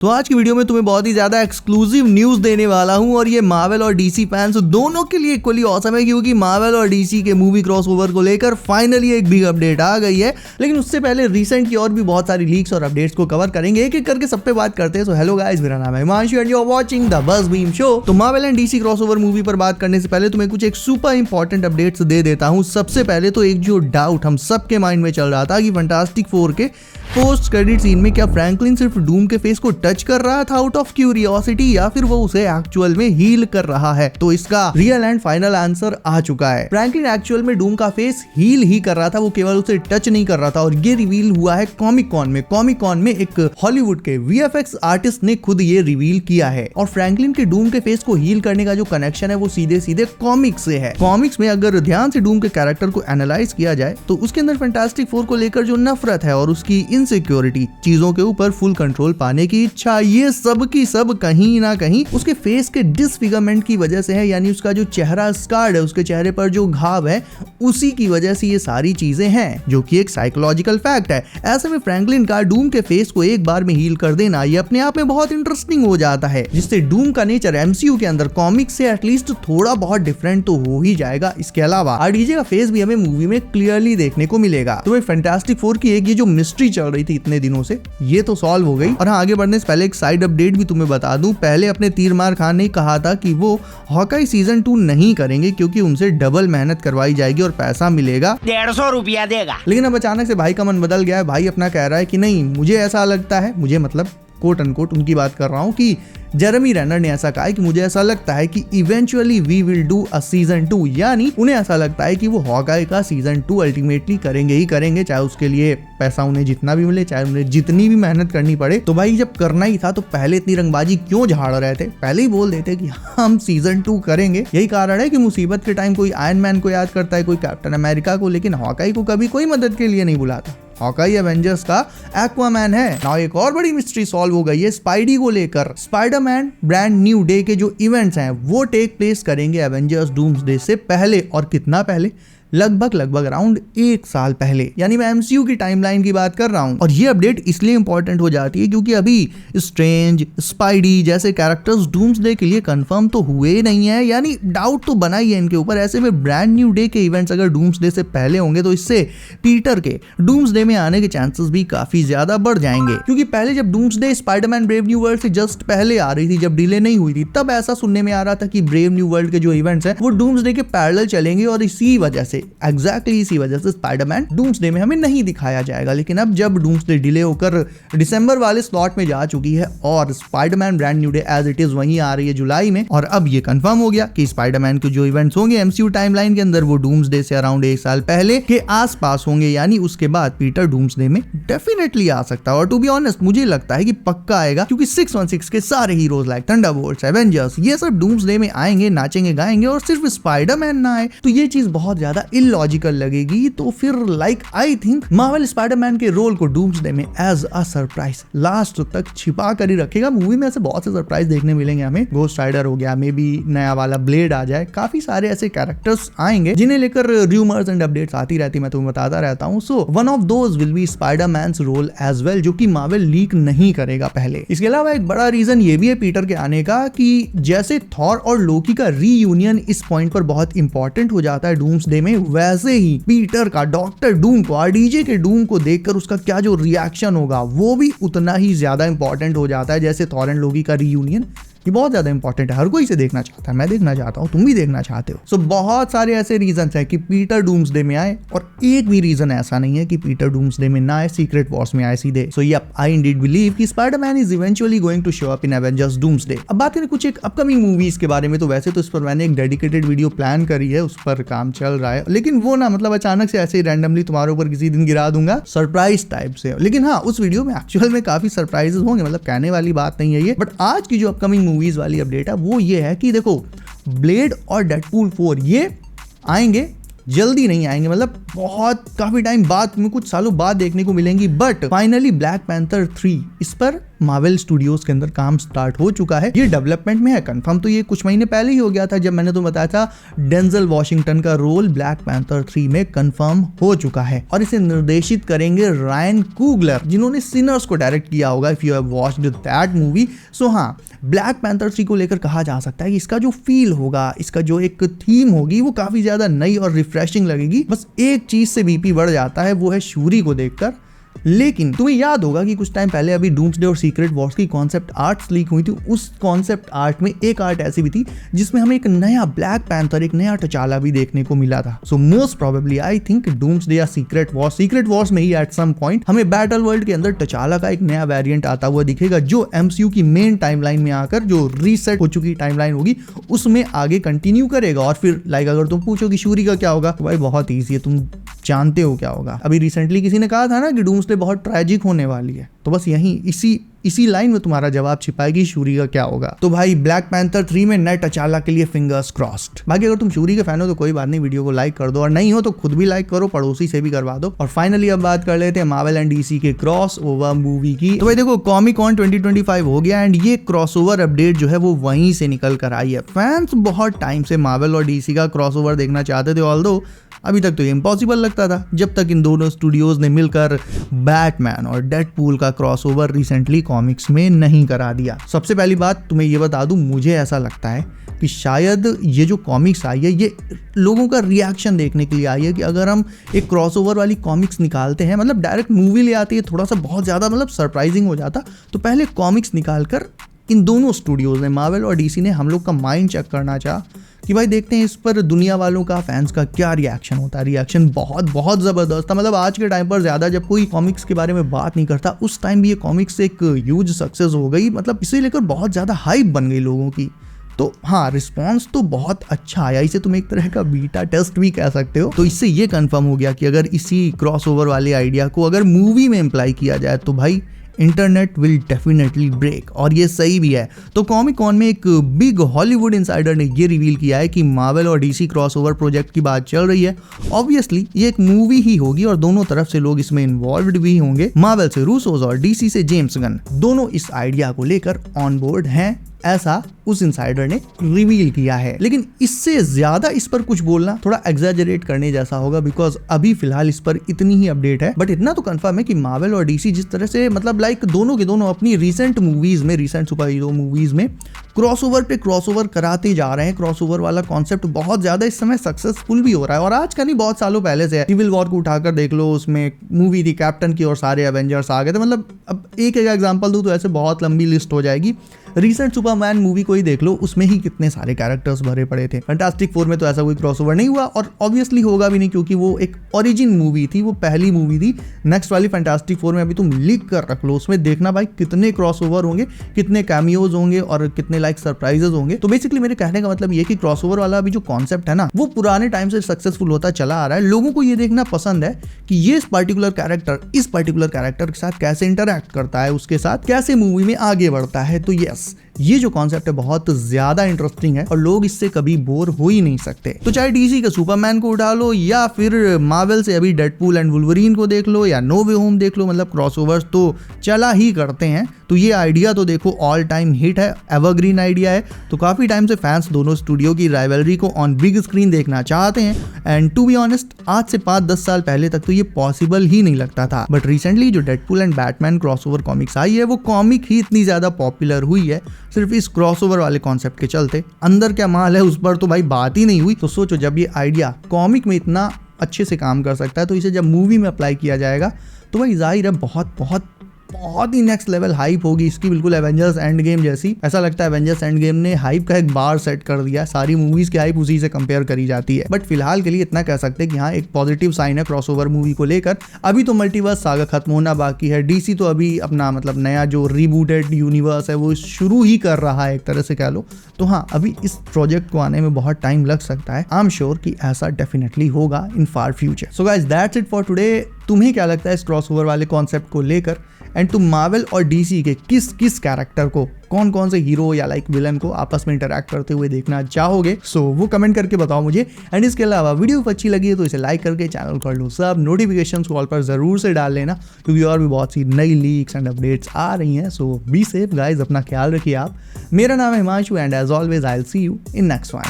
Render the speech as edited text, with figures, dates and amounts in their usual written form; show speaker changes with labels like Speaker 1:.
Speaker 1: तो आज की वीडियो में तुम्हें बहुत ही ज्यादा एक्सक्लूसिव न्यूज देने वाला हूं और ये मार्वल और डीसी फैंस दोनों के लिए इक्वली ऑसम है क्योंकि मार्वल और डीसी के मूवी क्रॉसओवर को लेकर फाइनली एक बिग अपडेट आ गई है। लेकिन उससे पहले रिसेंट की और भी बहुत सारी लीक्स और अपडेट्स को कवर करेंगे, एक एक करके सब पे बात करते हैं। सो हेलो गाइस, मेरा नाम है Himanshu and you are watching the Buzz Beam show. तो Marvel and DC crossover movie पर बात करने से पहले तुम्हें कुछ एक सुपर इंपॉर्टेंट अपडेट्स दे देता हूं। सबसे पहले तो एक जो डाउट हम सबके माइंड में चल रहा था कि फैंटास्टिक फोर के पोस्ट क्रेडिट सीन में क्या फ्रैंकलिन सिर्फ डूम के फेस को टच कर रहा था आउट ऑफ क्यूरियोसिटी या फिर वो उसे एक्चुअल में हील कर रहा है। तो इसका रियल एंड फाइनल आंसर आ चुका है। फ्रैंकलिन एक्चुअल में डूम का फेस हील ही कर रहा था, वो केवल उसे टच नहीं कर रहा था। और ये रिवील हुआ है कॉमिक कॉन में एक हॉलीवुड के वीएफएक्स आर्टिस्ट ने खुद ये रिवील किया है। और फ्रैंकलिन के डूम के फेस को हील करने का जो कनेक्शन है वो सीधे सीधे कॉमिक्स से है। कॉमिक्स में अगर ध्यान से डूम के कैरेक्टर को एनालाइज किया जाए तो उसके अंदर फैंटास्टिक फोर को लेकर जो नफरत है और उसकी इनसिक्योरिटी, चीजों के ऊपर फुल कंट्रोल पाने की इच्छा, ये सब की सब कहीं ना कहीं उसके फेस के डिसफिगरमेंट की वजह से है। यानी उसका जो चेहरा स्कार्ड है, उसके चेहरे पर जो घाव है, उसी की वजह से ये सारी चीजें हैं, जो कि एक साइकोलॉजिकल फैक्ट है। ऐसे में फ्रैंकलिन का डूम के फेस को एक बार में हील कर देना ये अपने आप में बहुत इंटरेस्टिंग हो जाता है, जिससे डूम का नेचर एमसीयू के अंदर कॉमिक्स से एटलीस्ट थोड़ा बहुत डिफरेंट तो हो ही जाएगा। इसके अलावा आरडीजे का फेस भी हमें मूवी में क्लियरली देखने को मिलेगा। तो फैंटास्टिक फोर की एक ये जो मिस्ट्री चल रही थी इतने दिनों से, ये तो सॉल्व हो गई। और हाँ, आगे बढ़ने से पहले एक साइड अपडेट भी तुम्हें बता दूं। पहले अपने तीरमार खान ने कहा था कि वो हॉकाई सीजन 2 नहीं करेंगे क्योंकि उनसे डबल मेहनत करवाई जाएगी और पैसा मिलेगा
Speaker 2: 150 रुपया देगा।
Speaker 1: लेकिन अब अचानक से भाई का मन बदल गया है। भाई अपना कह रहा है कि नहीं, मुझे ऐसा लगता है, मुझे मतलब कोट अनकोट उनकी बात कर रहा हूँ, कि जेरेमी रेनर ने ऐसा कहा है कि मुझे ऐसा लगता है कि eventually we will do a season 2। यानी उन्हें ऐसा लगता है कि वो हॉकाई का सीजन 2 अल्टीमेटली करेंगे ही करेंगे, चाहे उसके लिए पैसा उन्हें जितना भी मिले, चाहे उन्हें जितनी भी मेहनत करनी पड़े। तो भाई जब करना ही था तो पहले इतनी रंगबाजी क्यों झाड़ रहे थे? पहले ही बोल देते कि हम सीजन 2 करेंगे। यही कारण है कि मुसीबत के टाइम कोई आयरन मैन को याद करता है, कोई कैप्टन अमेरिका को, लेकिन हॉकाई को कभी कोई मदद के लिए नहीं बुलाता। हॉकाई एवेंजर्स का एक्वामैन है। नाउ एक और बड़ी मिस्ट्री सॉल्व हो गई है स्पाइडी को लेकर। स्पाइडरमैन ब्रांड न्यू डे के जो इवेंट्स हैं वो टेक प्लेस करेंगे एवेंजर्स डूम्सडे से पहले। और कितना पहले? लगभग अराउंड 1 साल पहले। यानी मैं एमसीयू की टाइमलाइन की बात कर रहा हूं। और ये अपडेट इसलिए इंपॉर्टेंट हो जाती है क्योंकि अभी स्ट्रेंज, स्पाइडी जैसे कैरेक्टर्स डूम्सडे के लिए कंफर्म तो हुए ही नहीं है, यानी डाउट तो बना ही है इनके ऊपर। ऐसे में ब्रांड न्यू डे के इवेंट्स अगर डूम्सडे से पहले होंगे तो इससे पीटर के डूम्सडे में आने के चांसेस भी काफी ज्यादा बढ़ जाएंगे। क्योंकि पहले जब doomsday Spiderman brave new world से जस्ट पहले आ रही थी, जब डिले नहीं हुई थी, तब ऐसा सुनने में आ रहा था कि ब्रेव न्यू वर्ल्ड के जो इवेंट्स हैं वो डूम्सडे के पैरेलल चलेंगे और इसी वजह से इसी वजह से स्पाइडरमैन डूम्सडे में हमें नहीं दिखाया जाएगा। लेकिन अब जब डूम्सडे डिले होकर दिसंबर वाले स्लॉट में जा चुकी है और Spiderman brand new day as it is वहीं आ रही है जुलाई में, और अब ये कंफर्म हो गया कि स्पाइडरमैन के जो इवेंट्स होंगे एमसीयू टाइमलाइन के अंदर वो डूम्सडे से अराउंड 1 साल पहले के आसपास होंगे। यानी उसके बाद पीटर डूम्सडे में डेफिनेटली आ सकता है। और टू बी ऑनेस्ट मुझे लगता है कि पक्का आएगा, क्योंकि 616 के सारे हीरोज लाइक थंडरबोल्ट्स, एवेंजर्स, ये सब डूम्सडे में आएंगे, नाचेंगे गाएंगे, और सिर्फ स्पाइडरमैन ना आए तो ये चीज बहुत ज्यादा इलॉजिकल लगेगी। तो फिर आई थिंक मार्वल स्पाइडरमैन के रोल को डूम्सडे में एज अ सरप्राइज लास्ट तक छिपा कर ही रखेगा। मूवी में ऐसे बहुत से सरप्राइज देखने मिलेंगे हमें। गोस्ट राइडर हो गया, मे बी नया वाला ब्लेड आ जाए, काफी सारे ऐसे कैरेक्टर्स आएंगे जिन्हें लेकर रूमर्स एंड अपडेट्स आती रहती, मैं तुम्हें बताता रहता हूँ। So one of those will be Spiderman's role as well, जो कि मार्वल लीक नहीं करेगा पहले। इसके अलावा एक बड़ा रीजन ये भी है पीटर के आने का कि जैसे थॉर और लोकी का रीयूनियन इस पॉइंट पर बहुत इंपॉर्टेंट हो जाता है डूम्सडे में, वैसे ही पीटर का डॉक्टर डूम को, आरडीजे के डूम को देखकर उसका क्या जो रिएक्शन होगा वो भी उतना ही ज्यादा इंपॉर्टेंट हो जाता है जैसे थॉर एंड लोकी का रीयूनियन। ये बहुत ज्यादा इंपॉर्टेंट है, हर कोई इसे देखना चाहता है, मैं देखना चाहता हूँ, तुम भी देखना चाहते हो। सो बहुत सारे ऐसे रीजंस हैं कि पीटर डूम्सडे में आए, और एक भी रीजन ऐसा नहीं है कि पीटर डूम्सडे में ना आए, सीक्रेट वॉर्स में आए सीधे। So yup, I indeed believe कि Spiderman is eventually going to show up in Avengers Doomsday. अब बात करें कुछ एक अपकमिंग मूवीज के बारे में, तो वैसे तो इस पर मैंने एक डेडिकेटेड वीडियो प्लान करी है, उस पर काम चल रहा है, लेकिन वो ना मतलब अचानक से ऐसे ही रैंडमली तुम्हारे ऊपर किसी दिन गिरा दूंगा सरप्राइज टाइप से। लेकिन हाँ, उस वीडियो में एक्चुअल में काफी सरप्राइजेस होंगे, मतलब कहने वाली बात नहीं है ये। बट आज की जो अपकमिंग मूवीज वाली अपडेट वो ये है कि देखो, ब्लेड और डेडपूल 4 ये आएंगे, जल्दी नहीं आएंगे, मतलब काफी टाइम बाद में, कुछ सालों बाद देखने को मिलेंगी। बट फाइनली ब्लैक पैंथर 3 इस पर मार्वल स्टूडियोज के अंदर काम स्टार्ट हो चुका है, ये डेवलपमेंट में है। कंफर्म तो ये कुछ महीने पहले ही हो गया था जब मैंने तो बताया था डेंजल वॉशिंगटन का रोल ब्लैक पैंथर 3 में कंफर्म हो चुका है और इसे निर्देशित करेंगे रायन कुगलर, जिन्होंने सिनर्स को डायरेक्ट किया होगा if you have watched that movie. So हाँ, ब्लैक पैंथर 3 को लेकर कहा जा सकता है कि इसका जो फील होगा, इसका जो एक थीम होगी वो काफी ज्यादा नई और रिफ्रेशिंग लगेगी। बस एक चीज से बीपी बढ़ जाता है, वो है शूरी को देखकर। लेकिन तुम्हें याद होगा कि कुछ टाइम पहले अभी डूम्सडे और सीक्रेट वॉर्स की कॉन्सेप्ट आर्ट्स लीक हुई थी। उस कॉन्सेप्ट आर्ट में एक आर्ट ऐसी भी थी जिसमें हमें एक नया ब्लैक पैंथर, एक नया टचाला भी देखने को मिला था। So most probably I think doomsday या सीक्रेट वॉर्स में ही एट सम पॉइंट हमें बैटल वर्ल्ड के अंदर टचाला का एक नया वेरिएंट आता हुआ दिखेगा, जो एमसीयू की मेन टाइमलाइन में आकर जो रीसेट हो चुकी टाइमलाइन होगी उसमें आगे कंटिन्यू करेगा। और फिर अगर तुम पूछो कि शूरी का क्या होगा, तो भाई बहुत ईजी है, तुम जानते हो क्या होगा। अभी रिसेंटली किसी ने कहा था ना कि डूम्सडे बहुत ट्रेजिक होने वाली है, तो बस यही इसी लाइन में तुम्हारा जवाब छिपाएगी शूरी का क्या होगा। तो भाई ब्लैक पैंथर 3 में नए टचाला के लिए फिंगर्स क्रॉस्ड। बाकी अगर तुम शूरी के फैन हो तो कोई बात नहीं, वीडियो को लाइक कर दो, और नहीं हो तो खुद भी लाइक करो, पड़ोसी से भी करवा दो। और फाइनली अब बात कर लेते हैं मार्वल एंड डीसी के क्रॉस ओवर मूवी की। तो भाई देखो, कॉमिक कॉन 2025 हो गया एंड ये क्रॉसओवर अपडेट जो है वो वहीं से निकल कर आई है। फैंस बहुत टाइम से मार्वल और डीसी का क्रॉसओवर देखना चाहते थे, ऑल्दो अभी तक तो ये इम्पॉसिबल लगता था, जब तक इन दोनों स्टूडियोज ने मिलकर बैटमैन और डेडपूल का क्रॉसओवर रिसेंटली कॉमिक्स में नहीं करा दिया। सबसे पहली बात तुम्हें ये बता दूं, मुझे ऐसा लगता है कि शायद ये जो कॉमिक्स आई है ये लोगों का रिएक्शन देखने के लिए आई है कि अगर हम एक क्रॉसओवर वाली कॉमिक्स निकालते हैं, मतलब डायरेक्ट मूवी ले आती है थोड़ा सा बहुत ज़्यादा मतलब सरप्राइजिंग हो जाता, तो पहले कॉमिक्स निकाल कर इन दोनों स्टूडियोज ने, मार्वल और डीसी ने, हम लोग का माइंड चेक करना चाहा कि भाई देखते हैं इस पर दुनिया वालों का, फैंस का क्या रिएक्शन होता है। रिएक्शन बहुत ज़बरदस्त था। मतलब आज के टाइम पर ज़्यादा जब कोई कॉमिक्स के बारे में बात नहीं करता, उस टाइम भी ये कॉमिक्स एक ह्यूज सक्सेस हो गई, मतलब इसे लेकर बहुत ज़्यादा हाइप बन गई लोगों की। तो हाँ, रिस्पॉन्स तो बहुत अच्छा आया, इसे तुम एक तरह का बीटा टेस्ट भी कह सकते हो। तो इससे ये कंफर्म हो गया कि अगर इसी क्रॉसओवर वाले आइडिया को अगर मूवी में इम्प्लाई किया जाए तो भाई इंटरनेट विल डेफिनेटली ब्रेक, और ये सही भी है। तो कॉमिक कॉन में एक बिग हॉलीवुड इनसाइडर ने ये रिवील किया है कि मार्वल और डीसी क्रॉसओवर प्रोजेक्ट की बात चल रही है। ऑब्वियसली ये एक मूवी ही होगी और दोनों तरफ से लोग इसमें इन्वॉल्व्ड भी होंगे। मार्वल से रूसोस और डीसी से जेम्स गन, दोनों इस आइडिया को लेकर ऑन बोर्ड हैं, ऐसा उस इनसाइडर ने रिवील किया है। लेकिन इससे ज्यादा इस पर कुछ बोलना थोड़ा एग्जैजरेट करने जैसा होगा, बिकॉज अभी फिलहाल इस पर इतनी ही अपडेट है। बट इतना तो कंफर्म है कि मार्वल और डीसी जिस तरह से मतलब लाइक दोनों के दोनों अपनी रिसेंट सुपर हीरो मूवीज में क्रॉसओवर पे क्रॉसओवर कराते जा रहे हैं। क्रॉसओवर वाला कॉन्सेप्ट बहुत ज्यादा इस समय सक्सेसफुल भी हो रहा है, और आज का नहीं, बहुत सालों पहले से है। सिविल वॉर को उठाकर देख लो, उसमें मूवी थी कैप्टन की और सारे एवेंजर्स आ गए थे। मतलब अब एक एग्जांपल दूं तो ऐसे बहुत लंबी लिस्ट हो जाएगी। रिसेंट सुपरमैन मूवी को ही देख लो, उसमें ही कितने सारे कैरेक्टर्स भरे पड़े थे। फैंटास्टिक फोर में तो ऐसा कोई क्रॉसओवर नहीं हुआ, और ऑब्वियसली होगा भी नहीं, क्योंकि वो एक ओरिजिन मूवी थी, वो पहली मूवी थी। नेक्स्ट वाली फैंटास्टिक फोर में अभी तुम लिख कर रख लो, उसमें देखना भाई कितने क्रॉसओवर होंगे, कितने कैमियोज होंगे और कितने लाइक सरप्राइजेस होंगे। तो बेसिकली मेरे कहने का मतलब ये कि क्रॉसओवर वाला अभी जो कॉन्सेप्ट है ना, वो पुराने टाइम से सक्सेसफुल होता चला आ रहा है। लोगों को ये देखना पसंद है कि ये इस पर्टिकुलर कैरेक्टर के साथ कैसे इंटरैक्ट करता है, उसके साथ कैसे मूवी में आगे बढ़ता है। तो यस, ये जो कॉन्सेप्ट है बहुत ज्यादा इंटरेस्टिंग है और लोग इससे कभी बोर हो ही नहीं सकते। तो चाहे डीसी के सुपरमैन को उठा लो या फिर मार्वल से अभी डेडपूल एंड वुल्वरीन को देख लो या नो वे होम देख लो, मतलब क्रॉसओवर्स तो चला ही करते हैं। तो ये आइडिया तो देखो ऑल टाइम हिट है, एवरग्रीन आइडिया है। तो काफी टाइम से फैंस दोनों स्टूडियो की राइवलरी को ऑन बिग स्क्रीन देखना चाहते हैं, एंड टू बी ऑनेस्ट आज से 5-10 साल पहले तक तो ये पॉसिबल ही नहीं लगता था। बट रिसेंटली जो Deadpool and Batman crossover comics आई है, वो कॉमिक ही इतनी ज्यादा पॉपुलर हुई है सिर्फ इस क्रॉसओवर वाले कॉन्सेप्ट के चलते। अंदर क्या माल है उस पर तो भाई बात ही नहीं हुई। तो सोचो, जब ये आइडिया कॉमिक में इतना अच्छे से काम कर सकता है, तो इसे जब मूवी में अप्लाई किया जाएगा तो भाई जाहिर है बहुत ही नेक्स्ट लेवल हाइप होगी इसकी, बिल्कुल एवेंजर्स एंड गेम जैसी। ऐसा लगता है एवेंजर्स एंड गेम ने हाइप का एक बार सेट कर दिया, सारी मूवीज की हाइप उसी से कंपेयर करी जाती है। बट फिलहाल के लिए इतना कह सकते हैं कि हाँ, एक पॉजिटिव साइन है क्रॉसओवर मूवी को लेकर। अभी तो मल्टीवर्स सागा खत्म होना बाकी है, डीसी तो अभी अपना मतलब नया जो रीबूटेड यूनिवर्स है वो शुरू ही कर रहा है एक तरह से कह लो। तो हाँ, अभी इस प्रोजेक्ट को आने में बहुत टाइम लग सकता है। आई एम श्योर कि ऐसा डेफिनेटली होगा in far future. So guys, that's it for today. तुम्हें क्या लगता है इस क्रॉसओवर वाले कॉन्सेप्ट को लेकर? एंड तुम मार्वल और डीसी के किस किस कैरेक्टर को, कौन कौन से हीरो या लाइक विलन को आपस में इंटरैक्ट करते हुए देखना चाहोगे, सो वो कमेंट करके बताओ मुझे। एंड इसके अलावा वीडियो अच्छी लगी है तो इसे लाइक करके चैनल कर लो सब, नोटिफिकेशन कॉल पर जरूर से डाल लेना क्योंकि और भी बहुत सी नई लीक्स एंड अपडेट्स आ रही हैं। सो बी सेफ गाइज, अपना ख्याल रखिए आप। मेरा नाम है Himanshu and as always I will see you in next one.